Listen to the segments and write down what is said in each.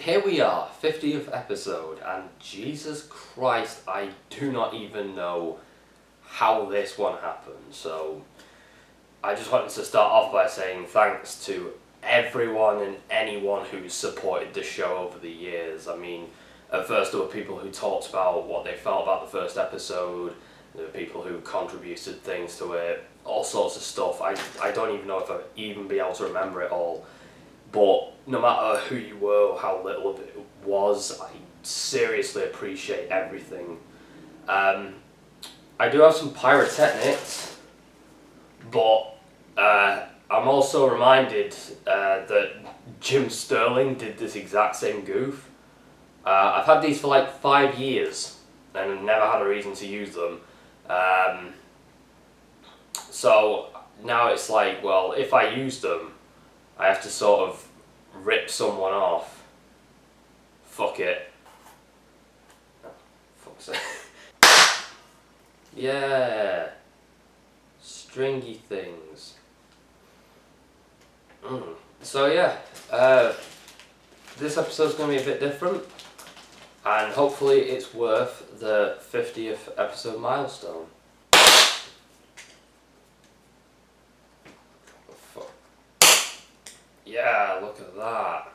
here we are, 50th episode, and Jesus Christ, I do not even know how this one happened. So I just wanted to start off by saying thanks to everyone and anyone who's supported the show over the years. I mean, at first there were people who talked about what they felt about the first episode, there were people who contributed things to it, all sorts of stuff. I don't even know if I'll even be able to remember it all, but no matter who you were or how little of it was, I seriously appreciate everything. I do have some pyrotechnics, but I'm also reminded that Jim Sterling did this exact same goof. I've had these for like 5 years and never had a reason to use them. So now it's like, well, if I use them, I have to sort of rip someone off. Fuck it. Oh, fuck's sake. Yeah. Stringy things. So yeah, this episode's going to be a bit different, and hopefully it's worth the 50th episode milestone. Yeah, look at that.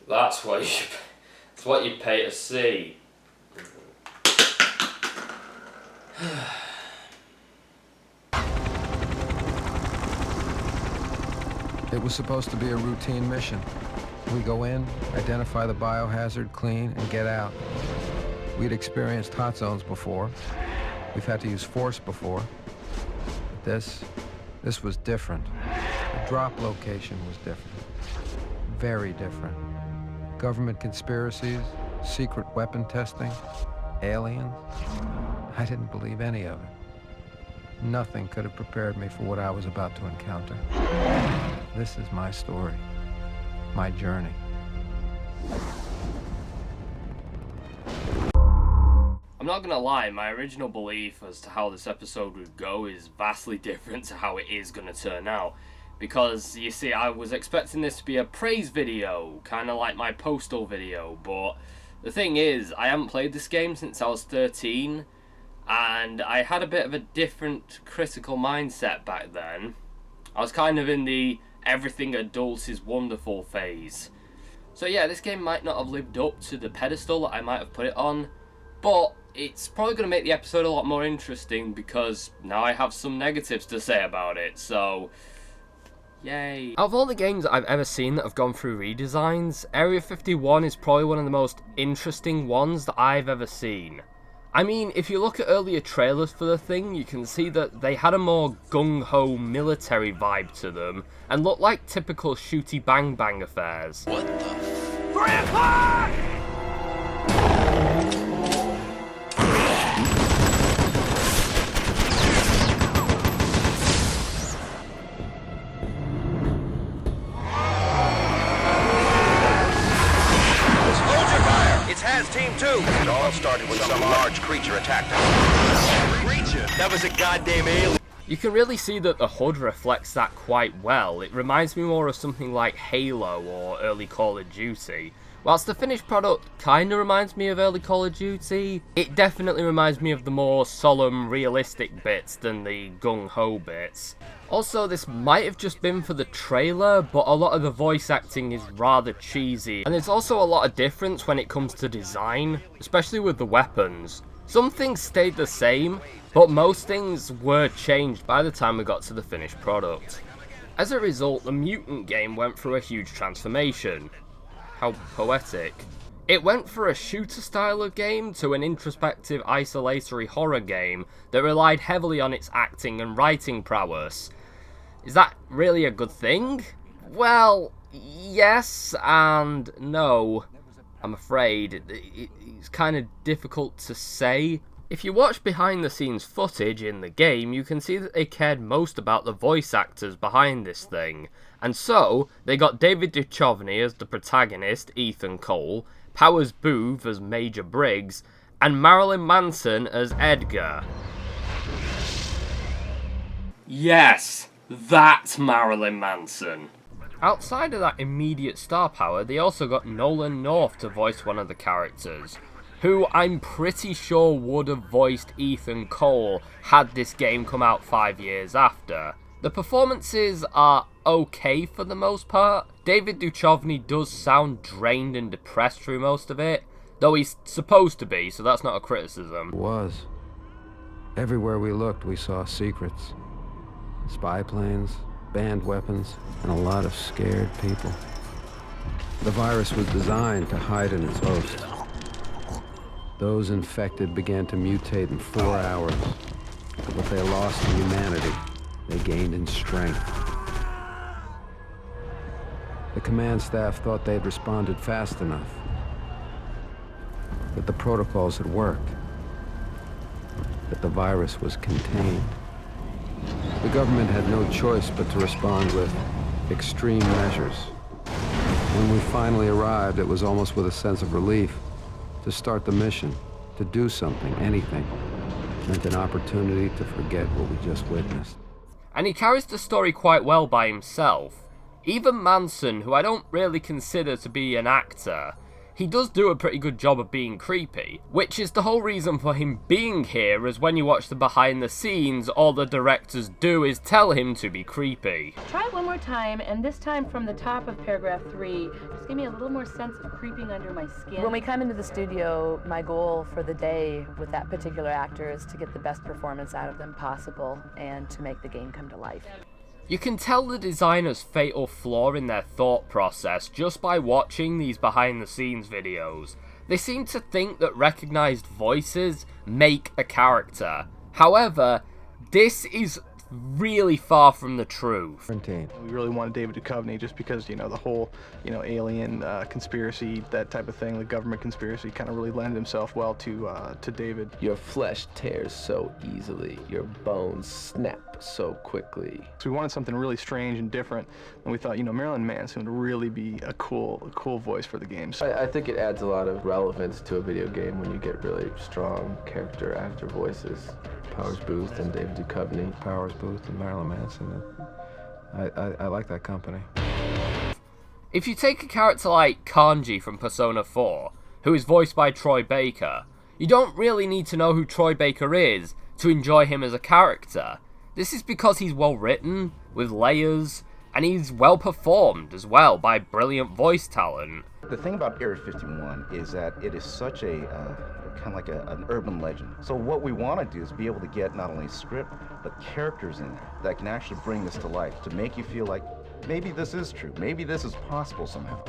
That's what you pay to see. It was supposed to be a routine mission. We go in, identify the biohazard, clean, and get out. We'd experienced hot zones before. We've had to use force before. But this was different. The drop location was different. Very different. Government conspiracies, secret weapon testing, aliens. I didn't believe any of it. Nothing could have prepared me for what I was about to encounter. This is my story, my journey. I'm not gonna lie, my original belief as to how this episode would go is vastly different to how it is gonna turn out. Because, you see, I was expecting this to be a praise video, kind of like my Postal video, but the thing is, I haven't played this game since I was 13, and I had a bit of a different critical mindset back then. I was kind of in the everything adult is wonderful phase. So yeah, this game might not have lived up to the pedestal that I might have put it on, but it's probably going to make the episode a lot more interesting because now I have some negatives to say about it, so yay. Out of all the games that I've ever seen that have gone through redesigns, Area 51 is probably one of the most interesting ones that I've ever seen. I mean, if you look at earlier trailers for the thing, you can see that they had a more gung-ho military vibe to them, and looked like typical shooty bang-bang affairs. What the Team 2! It all started when some large creature attacked us. Creature? That was a goddamn alien. You can really see that the HUD reflects that quite well. It reminds me more of something like Halo or early Call of Duty. Whilst the finished product kinda reminds me of early Call of Duty, it definitely reminds me of the more solemn, realistic bits than the gung-ho bits. Also, this might have just been for the trailer, but a lot of the voice acting is rather cheesy, and there's also a lot of difference when it comes to design, especially with the weapons. Some things stayed the same, but most things were changed by the time we got to the finished product. As a result, the Mutant game went through a huge transformation. How poetic. It went from a shooter style of game to an introspective isolatory horror game that relied heavily on its acting and writing prowess. Is that really a good thing? Well, yes and no. I'm afraid. It's kind of difficult to say. If you watch behind the scenes footage in the game, you can see that they cared most about the voice actors behind this thing. And so, they got David Duchovny as the protagonist, Ethan Cole, Powers Booth as Major Briggs, and Marilyn Manson as Edgar. Yes, that's Marilyn Manson. Outside of that immediate star power, they also got Nolan North to voice one of the characters, who I'm pretty sure would have voiced Ethan Cole had this game come out 5 years after. The performances are okay for the most part. David Duchovny does sound drained and depressed through most of it, though he's supposed to be, so that's not a criticism. It was. Everywhere we looked, we saw secrets. Spy planes, banned weapons, and a lot of scared people. The virus was designed to hide in its host. Those infected began to mutate in 4 hours. What they lost in humanity, they gained in strength. The command staff thought they'd responded fast enough, that the protocols had worked, that the virus was contained. The government had no choice but to respond with extreme measures. When we finally arrived, it was almost with a sense of relief. To start the mission, to do something, anything, meant an opportunity to forget what we just witnessed. And he carries the story quite well by himself. Even Manson, who I don't really consider to be an actor, he does do a pretty good job of being creepy, which is the whole reason for him being here, as when you watch the behind the scenes, all the directors do is tell him to be creepy. Try it one more time, and this time from the top of paragraph 3. Just give me a little more sense of creeping under my skin. When we come into the studio, my goal for the day with that particular actor is to get the best performance out of them possible and to make the game come to life. You can tell the designer's fatal flaw in their thought process just by watching these behind the scenes videos. They seem to think that recognized voices make a character. However, this is really far from the truth. We really wanted David Duchovny just because, the whole, alien conspiracy, that type of thing, the government conspiracy kind of really lended himself well to David. Your flesh tears so easily, your bones snap so quickly. So we wanted something really strange and different, and we thought, Marilyn Manson would really be a cool voice for the games. I think it adds a lot of relevance to a video game when you get really strong character actor voices. Powers Booth and David Duchovny. Powers Booth and Marilyn Manson. I like that company. If you take a character like Kanji from Persona 4, who is voiced by Troy Baker, you don't really need to know who Troy Baker is to enjoy him as a character. This is because he's well written, with layers, and he's well performed as well by brilliant voice talent. The thing about Area 51 is that it is such a kind of like an urban legend. So what we want to do is be able to get not only script, but characters in there that can actually bring this to life, to make you feel like maybe this is true, maybe this is possible somehow.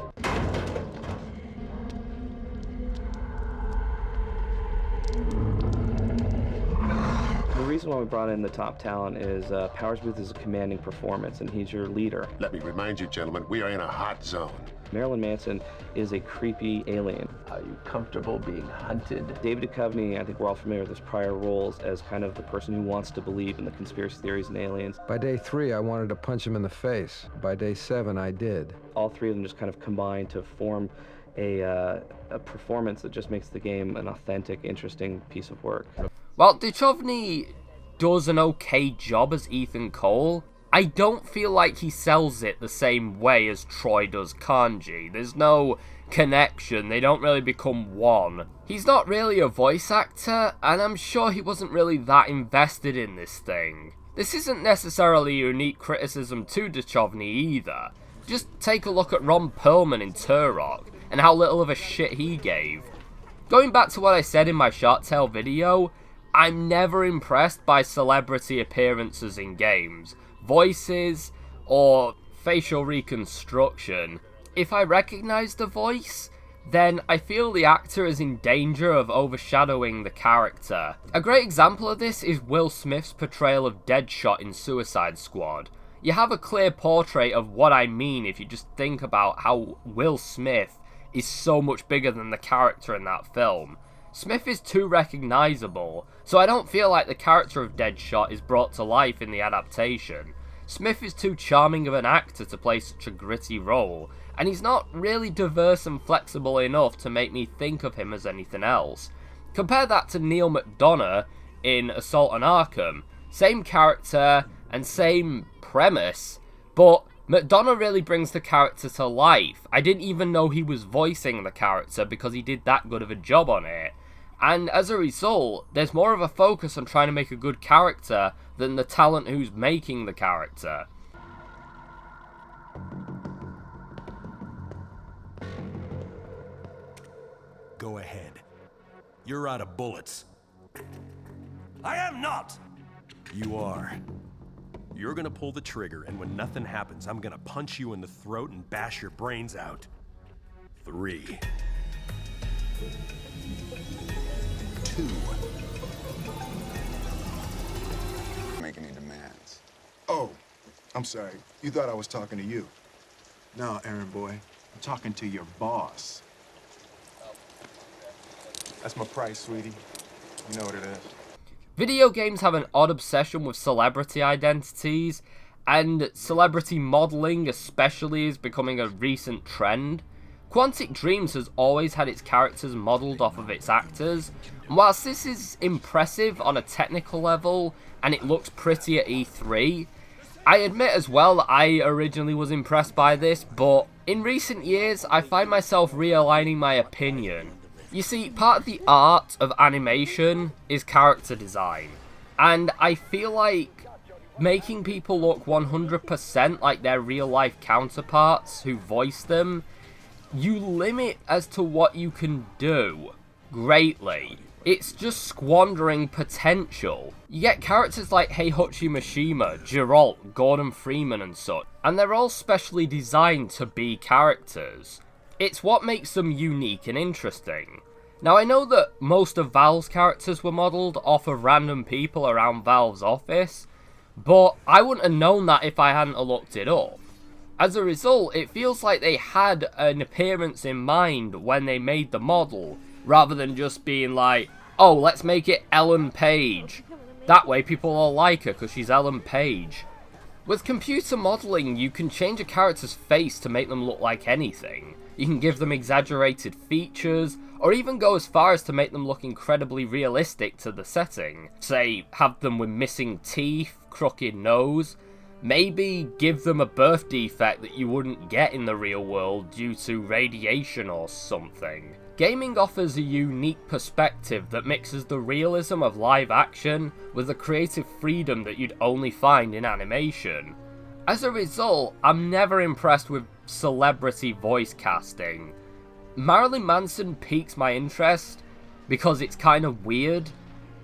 The reason why we brought in the top talent is Powers Booth is a commanding performance, and he's your leader. Let me remind you, gentlemen, we are in a hot zone. Marilyn Manson is a creepy alien. Are you comfortable being hunted? David Duchovny, I think we're all familiar with his prior roles as kind of the person who wants to believe in the conspiracy theories and aliens. By day 3, I wanted to punch him in the face. By day 7, I did. All three of them just kind of combine to form a performance that just makes the game an authentic, interesting piece of work. While Duchovny does an okay job as Ethan Cole, I don't feel like he sells it the same way as Troy does Kanji. There's no connection, they don't really become one. He's not really a voice actor, and I'm sure he wasn't really that invested in this thing. This isn't necessarily a unique criticism to Duchovny either. Just take a look at Ron Perlman in Turok, and how little of a shit he gave. Going back to what I said in my Shark Tale video, I'm never impressed by celebrity appearances in games, voices, or facial reconstruction. If I recognize the voice, then I feel the actor is in danger of overshadowing the character. A great example of this is Will Smith's portrayal of Deadshot in Suicide Squad. You have a clear portrait of what I mean if you just think about how Will Smith is so much bigger than the character in that film. Smith is too recognizable, so I don't feel like the character of Deadshot is brought to life in the adaptation. Smith is too charming of an actor to play such a gritty role, and he's not really diverse and flexible enough to make me think of him as anything else. Compare that to Neil McDonough in Assault on Arkham. Same character and same premise, but McDonough really brings the character to life. I didn't even know he was voicing the character because he did that good of a job on it. And as a result, there's more of a focus on trying to make a good character than the talent who's making the character. Go ahead. You're out of bullets. I am not! You are. You're gonna pull the trigger, and when nothing happens, I'm gonna punch you in the throat and bash your brains out. 3, 2. Make any demands. Oh, I'm sorry. You thought I was talking to you. No, errand boy. I'm talking to your boss. That's my price, sweetie. You know what it is. Video games have an odd obsession with celebrity identities, and celebrity modelling especially is becoming a recent trend. Quantic Dreams has always had its characters modelled off of its actors, and whilst this is impressive on a technical level, and it looks pretty at E3, I admit as well that I originally was impressed by this, but in recent years I find myself realigning my opinion. You see, part of the art of animation is character design, and I feel like making people look 100% like their real life counterparts who voice them, you limit as to what you can do greatly. It's just squandering potential. You get characters like Heihachi Mishima, Geralt, Gordon Freeman and such, and they're all specially designed to be characters. It's what makes them unique and interesting. Now, I know that most of Valve's characters were modelled off of random people around Valve's office, but I wouldn't have known that if I hadn't looked it up. As a result, it feels like they had an appearance in mind when they made the model, rather than just being like, oh, let's make it Ellen Page. That way people will like her because she's Ellen Page. With computer modelling, you can change a character's face to make them look like anything. You can give them exaggerated features, or even go as far as to make them look incredibly realistic to the setting. Say, have them with missing teeth, crooked nose, maybe give them a birth defect that you wouldn't get in the real world due to radiation or something. Gaming offers a unique perspective that mixes the realism of live action with the creative freedom that you'd only find in animation. As a result, I'm never impressed with celebrity voice casting. Marilyn Manson piques my interest because it's kind of weird,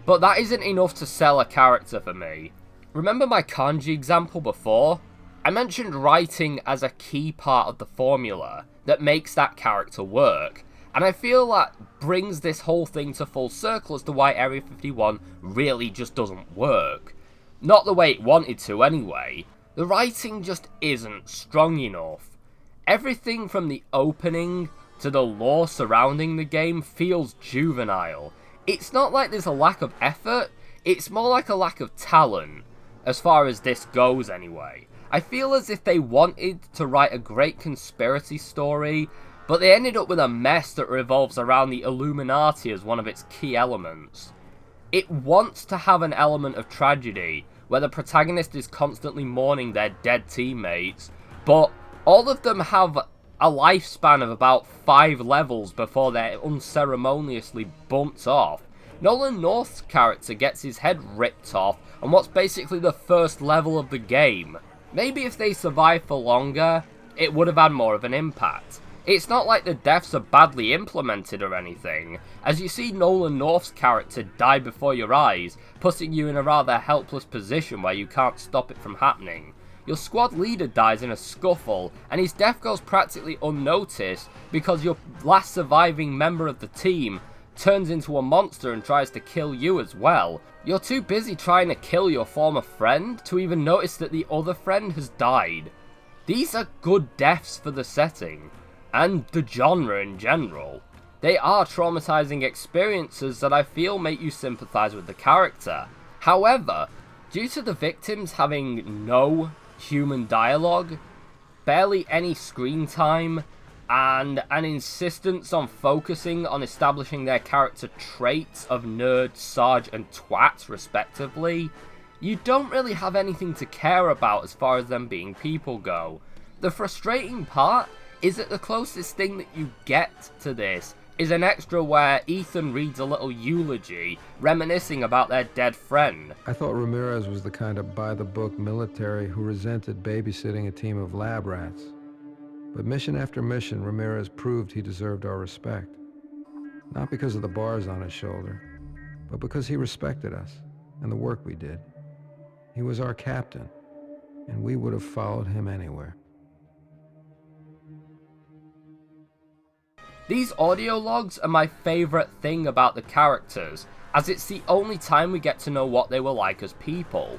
but that isn't enough to sell a character for me. Remember my kanji example before? I mentioned writing as a key part of the formula that makes that character work, and I feel that brings this whole thing to full circle as to why Area 51 really just doesn't work. Not the way it wanted to anyway. The writing just isn't strong enough. Everything from the opening to the lore surrounding the game feels juvenile. It's not like there's a lack of effort, it's more like a lack of talent, as far as this goes anyway. I feel as if they wanted to write a great conspiracy story, but they ended up with a mess that revolves around the Illuminati as one of its key elements. It wants to have an element of tragedy, where the protagonist is constantly mourning their dead teammates, but all of them have a lifespan of about 5 levels before they're unceremoniously bumped off. Nolan North's character gets his head ripped off on what's basically the first level of the game. Maybe if they survived for longer, it would have had more of an impact. It's not like the deaths are badly implemented or anything, as you see Nolan North's character die before your eyes, putting you in a rather helpless position where you can't stop it from happening. Your squad leader dies in a scuffle, and his death goes practically unnoticed because your last surviving member of the team turns into a monster and tries to kill you as well. You're too busy trying to kill your former friend to even notice that the other friend has died. These are good deaths for the setting, and the genre in general. They are traumatizing experiences that I feel make you sympathize with the character. However, due to the victims having no human dialogue, barely any screen time, and an insistence on focusing on establishing their character traits of nerd, sarge, and twat respectively, you don't really have anything to care about as far as them being people go. The frustrating part is that the closest thing that you get to this is an extra where Ethan reads a little eulogy reminiscing about their dead friend. I thought Ramirez was the kind of by-the-book military who resented babysitting a team of lab rats. But mission after mission, Ramirez proved he deserved our respect. Not because of the bars on his shoulder, but because he respected us and the work we did. He was our captain, and we would have followed him anywhere. These audio logs are my favourite thing about the characters, as it's the only time we get to know what they were like as people.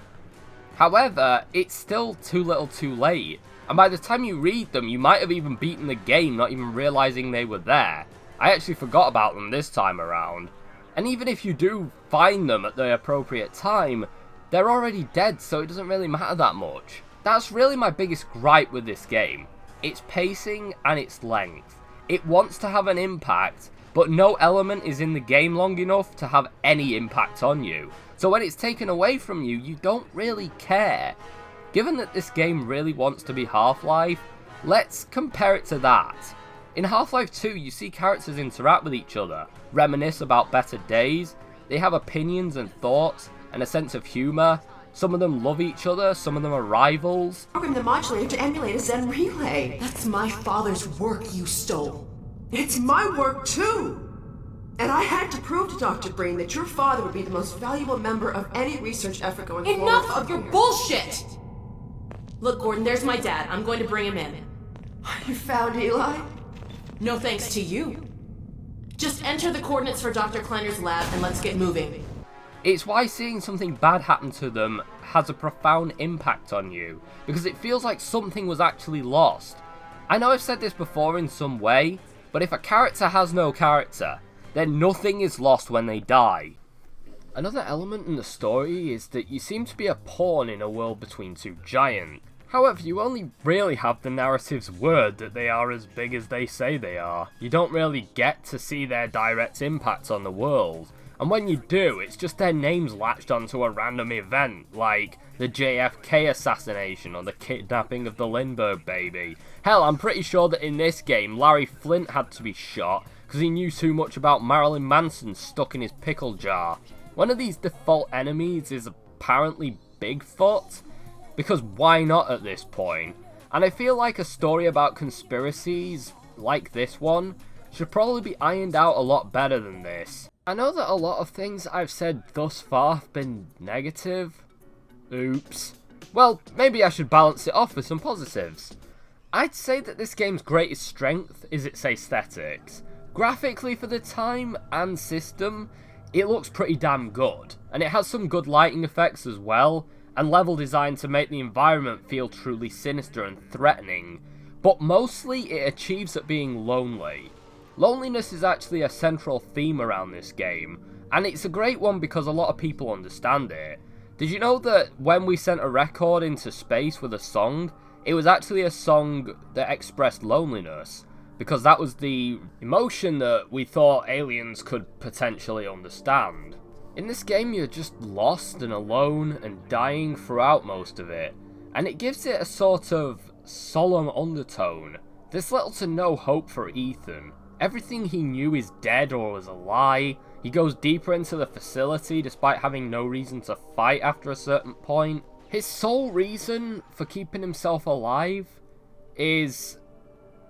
However, it's still too little too late, and by the time you read them, you might have even beaten the game not even realising they were there. I actually forgot about them this time around. And even if you do find them at the appropriate time, they're already dead, so it doesn't really matter that much. That's really my biggest gripe with this game. Its pacing and its length. It wants to have an impact, but no element is in the game long enough to have any impact on you. So when it's taken away from you, you don't really care. Given that this game really wants to be Half-Life, let's compare it to that. In Half-Life 2, you see characters interact with each other, reminisce about better days, they have opinions and thoughts, and a sense of humour. Some of them love each other, some of them are rivals. Program the modulator to emulate a Zen relay. That's my father's work you stole. It's my work too! And I had to prove to Dr. Breen that your father would be the most valuable member of any research effort going forward. Enough of your bullshit! Look, Gordon, there's my dad. I'm going to bring him in. You found Eli? No thanks to you. Just enter the coordinates for Dr. Kleiner's lab and let's get moving. It's why seeing something bad happen to them has a profound impact on you, because it feels like something was actually lost. I know I've said this before in some way, but if a character has no character, then nothing is lost when they die. Another element in the story is that you seem to be a pawn in a world between two giants. However, you only really have the narrative's word that they are as big as they say they are. You don't really get to see their direct impact on the world. And when you do, it's just their names latched onto a random event, like the JFK assassination or the kidnapping of the Lindbergh baby. Hell, I'm pretty sure that in this game, Larry Flint had to be shot because he knew too much about Marilyn Manson stuck in his pickle jar. One of these default enemies is apparently Bigfoot, because why not at this point? And I feel like a story about conspiracies, like this one, should probably be ironed out a lot better than this. I know that a lot of things I've said thus far have been negative. Oops. Well, maybe I should balance it off with some positives. I'd say that this game's greatest strength is its aesthetics. Graphically for the time and system, it looks pretty damn good, and it has some good lighting effects as well, and level design to make the environment feel truly sinister and threatening, but mostly it achieves at being lonely. Loneliness is actually a central theme around this game, and it's a great one because a lot of people understand it. Did you know that when we sent a record into space with a song, it was actually a song that expressed loneliness? Because that was the emotion that we thought aliens could potentially understand. In this game, you're just lost and alone and dying throughout most of it, and it gives it a sort of solemn undertone. There's little to no hope for Ethan. Everything he knew is dead or was a lie. He goes deeper into the facility despite having no reason to fight after a certain point. His sole reason for keeping himself alive is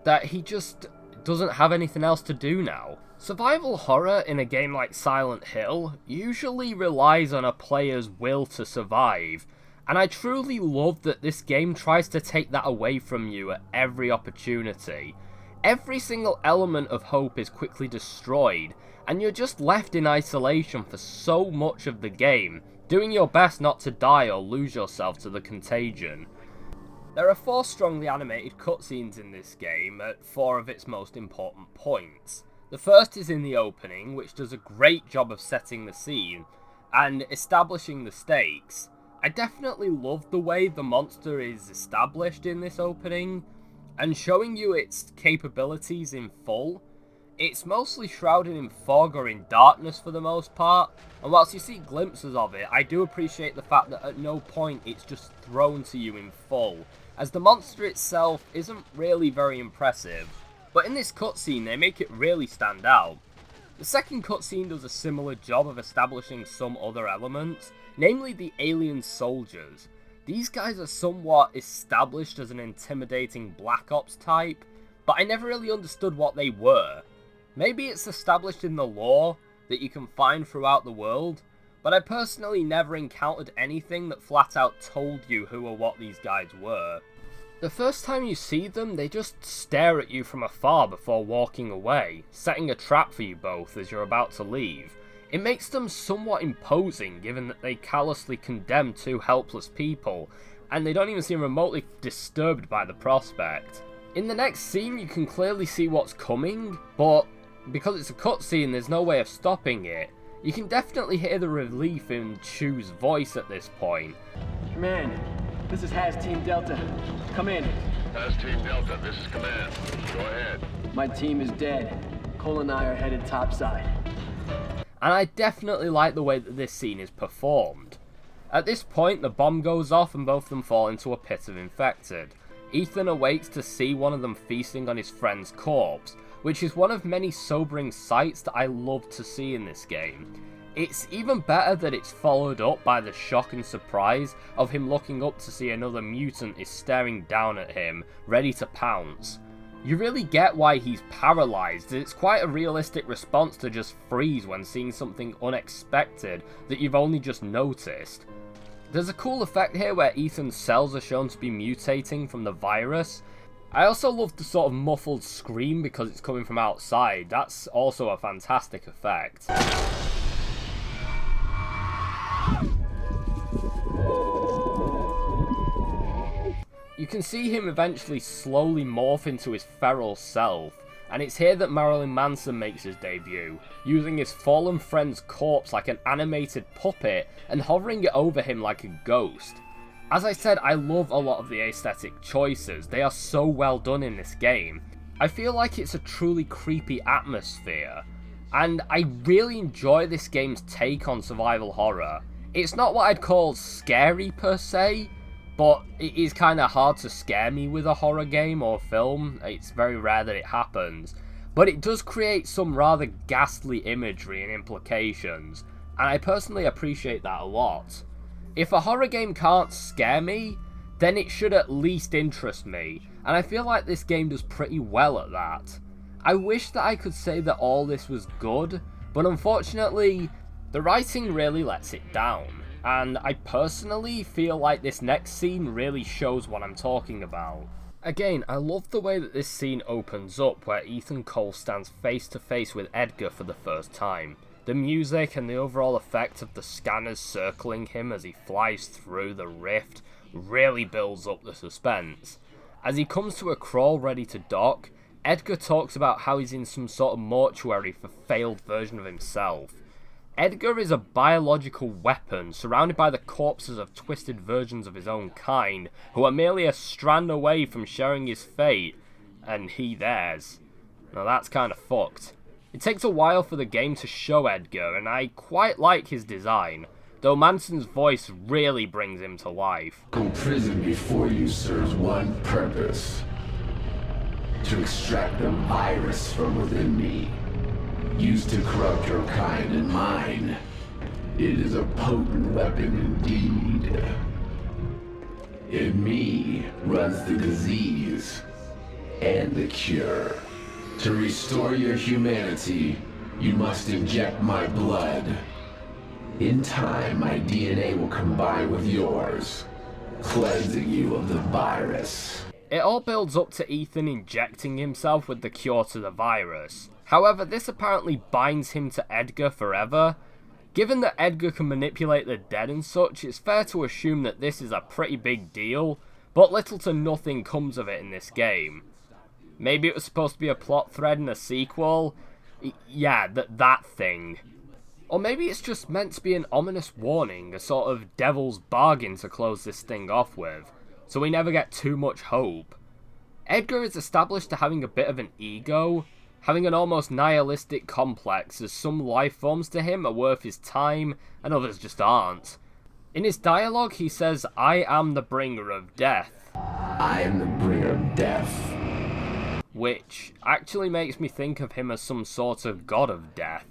that he just doesn't have anything else to do now. Survival horror in a game like Silent Hill usually relies on a player's will to survive, and I truly love that this game tries to take that away from you at every opportunity. Every single element of hope is quickly destroyed, and you're just left in isolation for so much of the game, doing your best not to die or lose yourself to the contagion. There are 4 strongly animated cutscenes in this game at 4 of its most important points. The first is in the opening, which does a great job of setting the scene and establishing the stakes. I definitely love the way the monster is established in this opening, and showing you its capabilities in full. It's mostly shrouded in fog or in darkness for the most part, and whilst you see glimpses of it, I do appreciate the fact that at no point it's just thrown to you in full. as the monster itself isn't really very impressive, but in this cutscene they make it really stand out. The second cutscene does a similar job of establishing some other elements, namely the alien soldiers. These guys are somewhat established as an intimidating Black Ops type, but I never really understood what they were. Maybe it's established in the lore that you can find throughout the world, but I personally never encountered anything that flat out told you who or what these guys were. The first time you see them, they just stare at you from afar before walking away, setting a trap for you both as you're about to leave. It makes them somewhat imposing given that they callously condemn two helpless people, and they don't even seem remotely disturbed by the prospect. In the next scene you can clearly see what's coming, but because it's a cutscene there's no way of stopping it. You can definitely hear the relief in Chu's voice at this point. Command, this is Haz Team Delta. Come in. Haz Team Delta, this is Command. Go ahead. My team is dead. Cole and I are headed topside. And I definitely like the way that this scene is performed. At this point the bomb goes off and both of them fall into a pit of infected. Ethan awakes to see one of them feasting on his friend's corpse, which is one of many sobering sights that I love to see in this game. It's even better that it's followed up by the shock and surprise of him looking up to see another mutant is staring down at him, ready to pounce. You really get why he's paralysed, it's quite a realistic response to just freeze when seeing something unexpected that you've only just noticed. There's a cool effect here where Ethan's cells are shown to be mutating from the virus. I also love the sort of muffled scream because it's coming from outside. That's also a fantastic effect. You can see him eventually slowly morph into his feral self, and it's here that Marilyn Manson makes his debut, using his fallen friend's corpse like an animated puppet and hovering it over him like a ghost. As I said, I love a lot of the aesthetic choices, they are so well done in this game. I feel like it's a truly creepy atmosphere, and I really enjoy this game's take on survival horror. It's not what I'd call scary per se, but it is kind of hard to scare me with a horror game or film. It's very rare that it happens. But it does create some rather ghastly imagery and implications, and I personally appreciate that a lot. If a horror game can't scare me, then it should at least interest me, and I feel like this game does pretty well at that. I wish that I could say that all this was good, but unfortunately, the writing really lets it down. And I personally feel like this next scene really shows what I'm talking about. Again, I love the way that this scene opens up where Ethan Cole stands face to face with Edgar for the first time. The music and the overall effect of the scanners circling him as he flies through the rift really builds up the suspense. As he comes to a crawl ready to dock, Edgar talks about how he's in some sort of mortuary for failed version of himself. Edgar is a biological weapon surrounded by the corpses of twisted versions of his own kind who are merely a strand away from sharing his fate, and he theirs. Now that's kinda fucked. It takes a while for the game to show Edgar, and I quite like his design, though Manson's voice really brings him to life. Prison before you serves one purpose: to extract the virus from within me, used to corrupt your kind and mine. It is a potent weapon indeed. In me runs the disease and the cure. To restore your humanity, you must inject my blood. In time, my DNA will combine with yours, cleansing you of the virus. It all builds up to Ethan injecting himself with the cure to the virus. However, this apparently binds him to Edgar forever. Given that Edgar can manipulate the dead and such, it's fair to assume that this is a pretty big deal, but little to nothing comes of it in this game. Maybe it was supposed to be a plot thread in a sequel? Yeah, that thing. Or maybe it's just meant to be an ominous warning, a sort of devil's bargain to close this thing off with, so we never get too much hope. Edgar is established to having a bit of an ego, having an almost nihilistic complex as some life forms to him are worth his time and others just aren't. In his dialogue he says, "I am the bringer of death," I am the bringer of death. Which actually makes me think of him as some sort of god of death.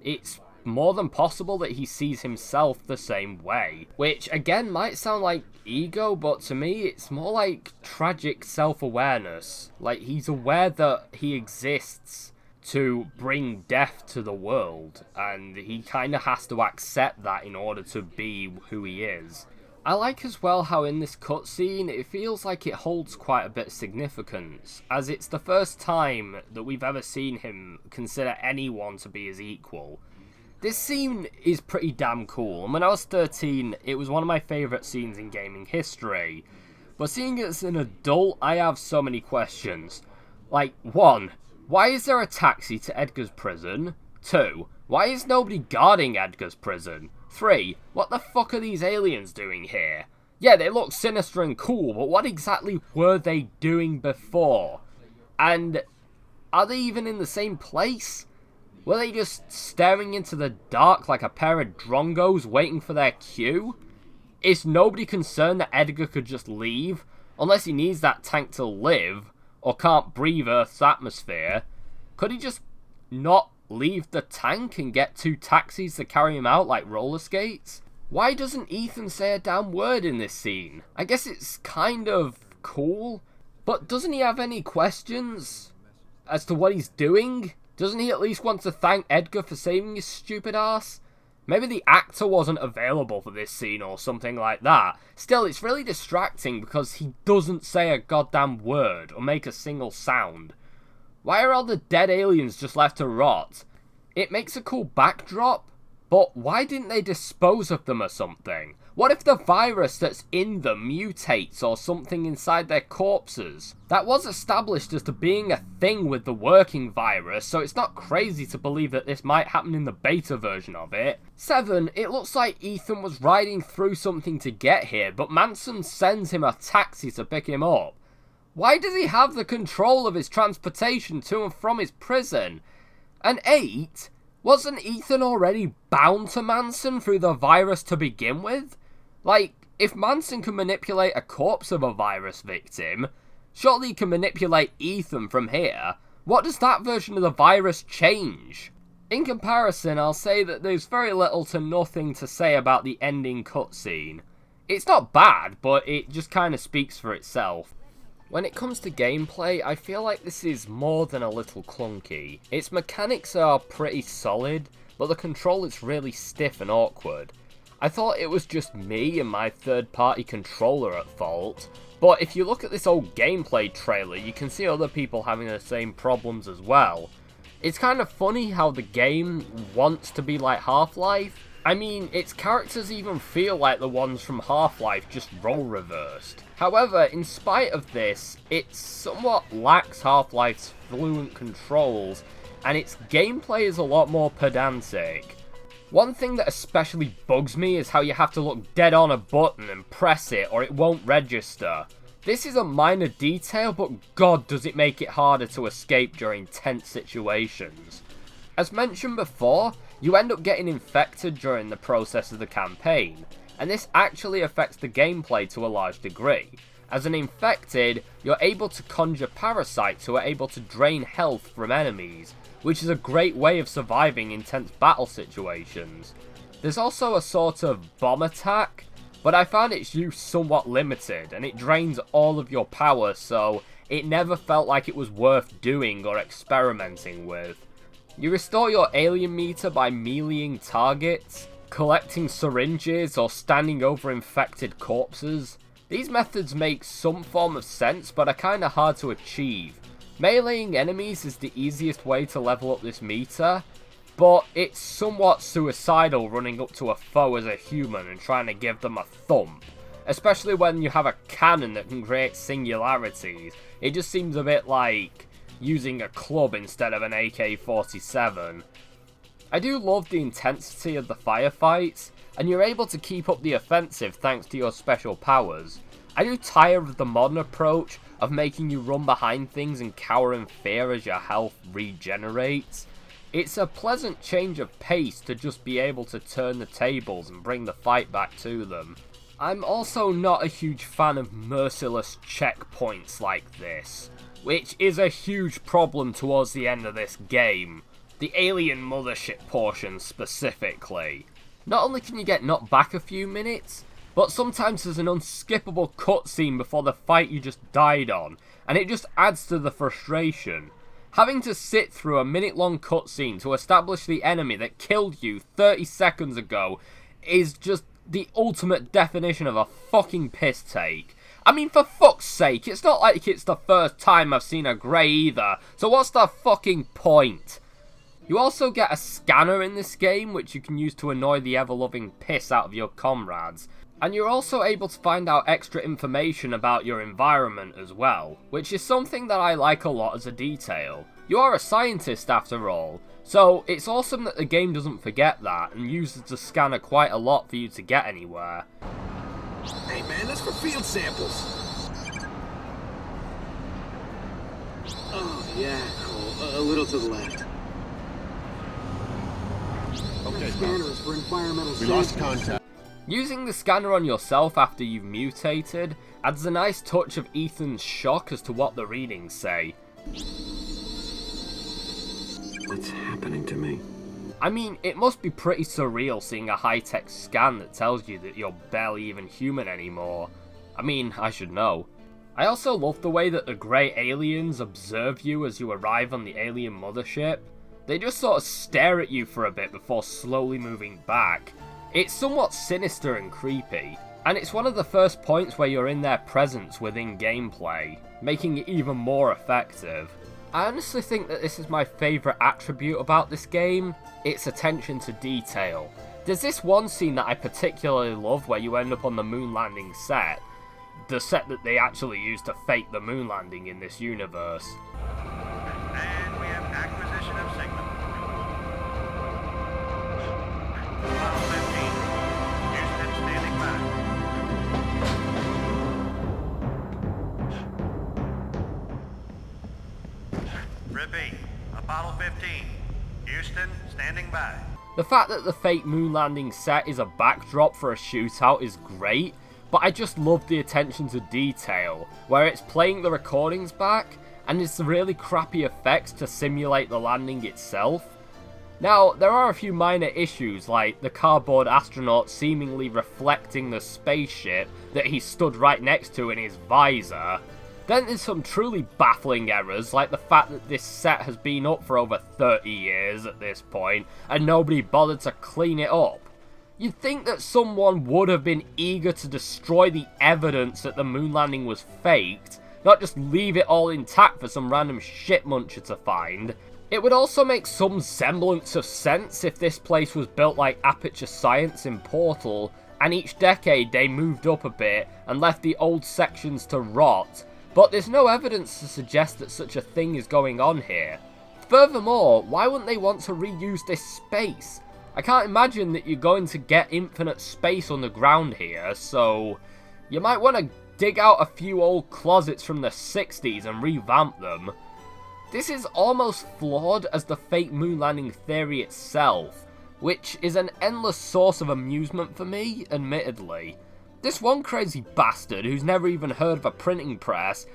It's more than possible that he sees himself the same way, which again might sound like ego, but to me it's more like tragic self-awareness. Like, he's aware that he exists to bring death to the world, and he kind of has to accept that in order to be who he is. I like as well how in this cutscene it feels like it holds quite a bit of significance, as it's the first time that we've ever seen him consider anyone to be his equal. This scene is pretty damn cool, and when I was 13 it was one of my favourite scenes in gaming history, but seeing it as an adult I have so many questions. Like, 1. Why is there a taxi to Edgar's prison? 2. Why is nobody guarding Edgar's prison? 3. What the fuck are these aliens doing here? Yeah, they look sinister and cool, but what exactly were they doing before? And are they even in the same place? Were they just staring into the dark like a pair of drongos waiting for their cue? Is nobody concerned that Edgar could just leave? Unless he needs that tank to live, or can't breathe Earth's atmosphere. Could he just not leave the tank and get 2 taxis to carry him out like roller skates? Why doesn't Ethan say a damn word in this scene? I guess it's kind of cool, but doesn't he have any questions as to what he's doing? Doesn't he at least want to thank Edgar for saving his stupid ass? Maybe the actor wasn't available for this scene or something like that. Still, it's really distracting because he doesn't say a goddamn word or make a single sound. Why are all the dead aliens just left to rot? It makes a cool backdrop, but why didn't they dispose of them or something? What if the virus that's in them mutates or something inside their corpses? That was established as to being a thing with the working virus, so it's not crazy to believe that this might happen in the beta version of it. 7. It looks like Ethan was riding through something to get here, but Manson sends him a taxi to pick him up. Why does he have the control of his transportation to and from his prison? And 8, wasn't Ethan already bound to Manson through the virus to begin with? Like, if Manson can manipulate a corpse of a virus victim, surely he can manipulate Ethan from here. What does that version of the virus change? In comparison, I'll say that there's very little to nothing to say about the ending cutscene. It's not bad, but it just kind of speaks for itself. When it comes to gameplay, I feel like this is more than a little clunky. Its mechanics are pretty solid, but the control is really stiff and awkward. I thought it was just me and my third-party controller at fault, but if you look at this old gameplay trailer, you can see other people having the same problems as well. It's kind of funny how the game wants to be like Half-Life. I mean, its characters even feel like the ones from Half-Life, just role reversed. However, in spite of this, it somewhat lacks Half-Life's fluent controls, and its gameplay is a lot more pedantic. One thing that especially bugs me is how you have to look dead on a button and press it or it won't register. This is a minor detail, but god does it make it harder to escape during tense situations. As mentioned before, you end up getting infected during the process of the campaign, and this actually affects the gameplay to a large degree. As an infected, you're able to conjure parasites who are able to drain health from enemies, which is a great way of surviving intense battle situations. There's also a sort of bomb attack, but I found its use somewhat limited, and it drains all of your power, so it never felt like it was worth doing or experimenting with. You restore your alien meter by meleeing targets, collecting syringes, or standing over infected corpses. These methods make some form of sense, but are kinda hard to achieve. Meleeing enemies is the easiest way to level up this meter, but it's somewhat suicidal running up to a foe as a human and trying to give them a thump. Especially when you have a cannon that can create singularities. It just seems a bit like using a club instead of an AK-47. I do love the intensity of the firefights, and you're able to keep up the offensive thanks to your special powers. I do tire of the modern approach of making you run behind things and cower in fear as your health regenerates. It's a pleasant change of pace to just be able to turn the tables and bring the fight back to them. I'm also not a huge fan of merciless checkpoints like this, which is a huge problem towards the end of this game. The alien mothership portion specifically. Not only can you get knocked back a few minutes, but sometimes there's an unskippable cutscene before the fight you just died on, and it just adds to the frustration. Having to sit through a minute-long cutscene to establish the enemy that killed you 30 seconds ago is just the ultimate definition of a fucking piss take. I mean, for fuck's sake, it's not like it's the first time I've seen a grey either, so what's the fucking point? You also get a scanner in this game, which you can use to annoy the ever-loving piss out of your comrades. And you're also able to find out extra information about your environment as well, which is something that I like a lot as a detail. You are a scientist after all, so it's awesome that the game doesn't forget that and uses the scanner quite a lot for you to get anywhere. Hey man, that's for field samples. Oh yeah, cool. A little to the left. Okay, Scanner is for environmental we lost contact. Using the scanner on yourself after you've mutated adds a nice touch of Ethan's shock as to what the readings say. What's happening to me? I mean, it must be pretty surreal seeing a high-tech scan that tells you that you're barely even human anymore. I mean, I should know. I also love the way that the grey aliens observe you as you arrive on the alien mothership. They just sort of stare at you for a bit before slowly moving back. It's somewhat sinister and creepy, and it's one of the first points where you're in their presence within gameplay, making it even more effective. I honestly think that this is my favourite attribute about this game, its attention to detail. There's this one scene that I particularly love where you end up on the moon landing set, the set that they actually used to fake the moon landing in this universe. And we have acquisition of signal. Bowels 15. Houston standing by. Repeat. Apollo 15. Houston standing by. The fact that the fake moon landing set is a backdrop for a shootout is great, but I just love the attention to detail, where it's playing the recordings back, and it's really crappy effects to simulate the landing itself. Now, there are a few minor issues, like the cardboard astronaut seemingly reflecting the spaceship that he stood right next to in his visor. Then there's some truly baffling errors, like the fact that this set has been up for over 30 years at this point, and nobody bothered to clean it up. You'd think that someone would have been eager to destroy the evidence that the moon landing was faked, not just leave it all intact for some random shit muncher to find. It would also make some semblance of sense if this place was built like Aperture Science in Portal, and each decade they moved up a bit and left the old sections to rot, but there's no evidence to suggest that such a thing is going on here. Furthermore, why wouldn't they want to reuse this space? I can't imagine that you're going to get infinite space on the ground here, so you might want to dig out a few old closets from the 60s and revamp them. This is almost flawed as the fake moon landing theory itself, which is an endless source of amusement for me, admittedly. This one crazy bastard who's never even heard of a printing press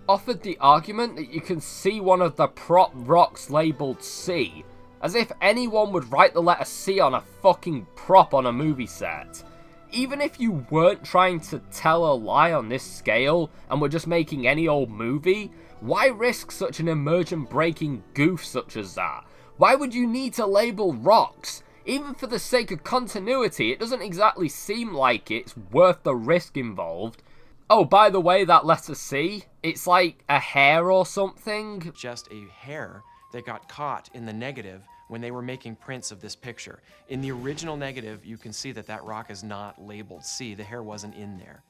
offered the argument that you can see one of the prop rocks labelled C, as if anyone would write the letter C on a fucking prop on a movie set. Even if you weren't trying to tell a lie on this scale and were just making any old movie, why risk such an immersion-breaking goof such as that? Why would you need to label rocks? Even for the sake of continuity, it doesn't exactly seem like it's worth the risk involved. Oh, by the way, that letter C, it's like a hair or something. Just a hair that got caught in the negative when they were making prints of this picture. In the original negative, you can see that that rock is not labeled C. The hair wasn't in there.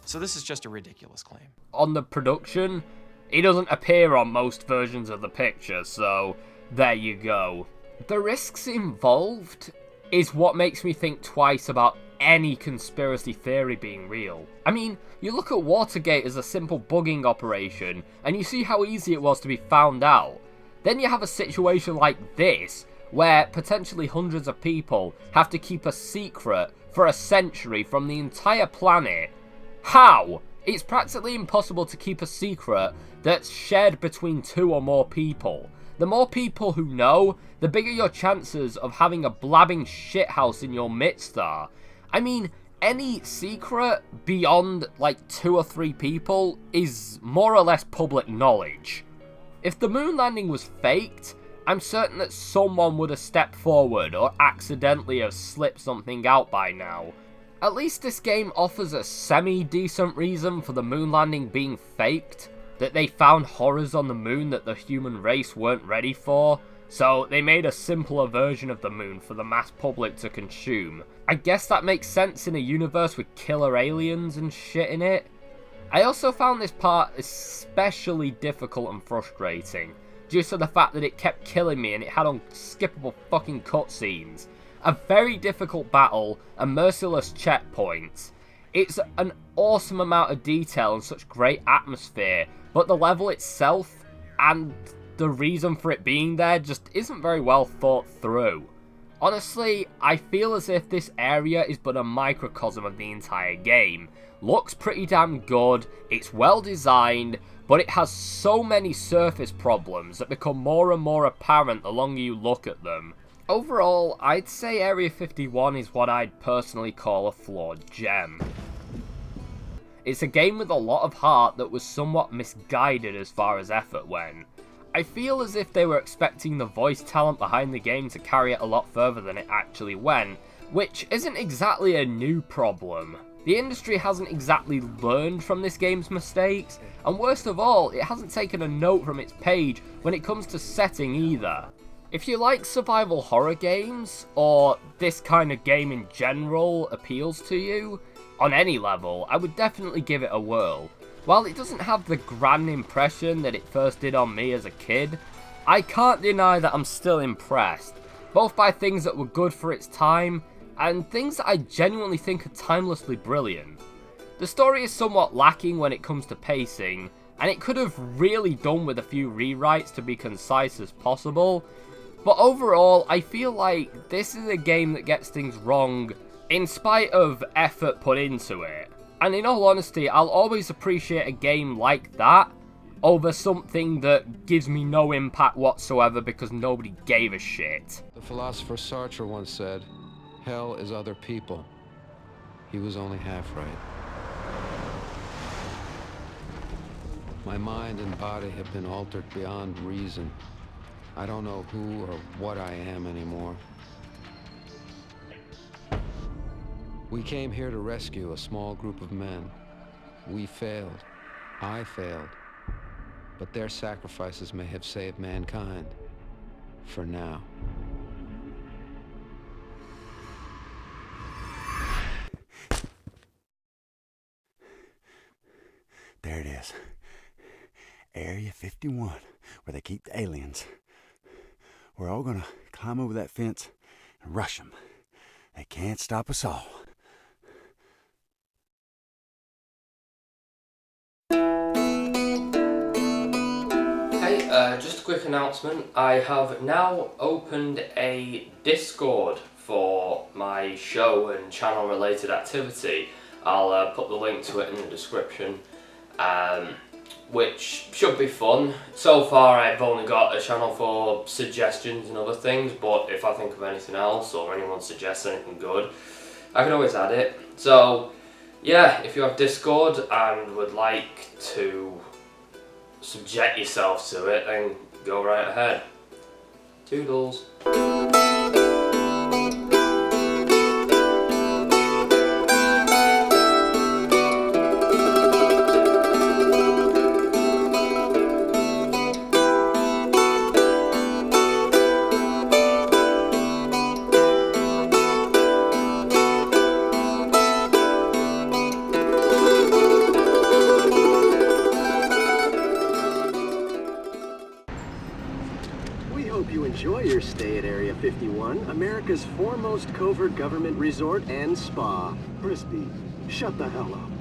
So this is just a ridiculous claim. On the production, he doesn't appear on most versions of the picture, so there you go. The risks involved is what makes me think twice about any conspiracy theory being real. I mean, you look at Watergate as a simple bugging operation, and you see how easy it was to be found out. Then you have a situation like this, where potentially hundreds of people have to keep a secret for a century from the entire planet. How? It's practically impossible to keep a secret that's shared between 2 or more people. The more people who know, the bigger your chances of having a blabbing shithouse in your midst are. I mean, any secret beyond like 2 or 3 people is more or less public knowledge. If the moon landing was faked, I'm certain that someone would have stepped forward or accidentally have slipped something out by now. At least this game offers a semi-decent reason for the moon landing being faked, that they found horrors on the moon that the human race weren't ready for, so they made a simpler version of the moon for the mass public to consume. I guess that makes sense in a universe with killer aliens and shit in it. I also found this part especially difficult and frustrating, due to the fact that it kept killing me and it had unskippable fucking cutscenes. A very difficult battle and merciless checkpoints. It's an awesome amount of detail and such great atmosphere, but the level itself and the reason for it being there just isn't very well thought through. Honestly, I feel as if this area is but a microcosm of the entire game. Looks pretty damn good, it's well designed, but it has so many surface problems that become more and more apparent the longer you look at them. Overall, I'd say Area 51 is what I'd personally call a flawed gem. It's a game with a lot of heart that was somewhat misguided as far as effort went. I feel as if they were expecting the voice talent behind the game to carry it a lot further than it actually went, which isn't exactly a new problem. The industry hasn't exactly learned from this game's mistakes, and worst of all, it hasn't taken a note from its page when it comes to setting either. If you like survival horror games, or this kind of game in general appeals to you, on any level, I would definitely give it a whirl. While it doesn't have the grand impression that it first did on me as a kid, I can't deny that I'm still impressed, both by things that were good for its time, and things that I genuinely think are timelessly brilliant. The story is somewhat lacking when it comes to pacing, and it could have really done with a few rewrites to be concise as possible, but overall, I feel like this is a game that gets things wrong in spite of effort put into it. And in all honesty, I'll always appreciate a game like that over something that gives me no impact whatsoever because nobody gave a shit. The philosopher Sartre once said, "Hell is other people." He was only half right. My mind and body have been altered beyond reason. I don't know who or what I am anymore. We came here to rescue a small group of men. We failed. I failed. But their sacrifices may have saved mankind. For now. There it is. Area 51, where they keep the aliens. We're all gonna climb over that fence and rush them. They can't stop us all. Hey, just a quick announcement. I have now opened a Discord for my show and channel related activity. I'll put the link to it in the description, which should be fun. So far I've only got a channel for suggestions and other things, but if I think of anything else or anyone suggests anything good, I can always add it. So yeah, if you have Discord and would like to subject yourself to it, then go right ahead. Toodles. Enjoy your stay at Area 51, America's foremost covert government resort and spa. Crispy, shut the hell up.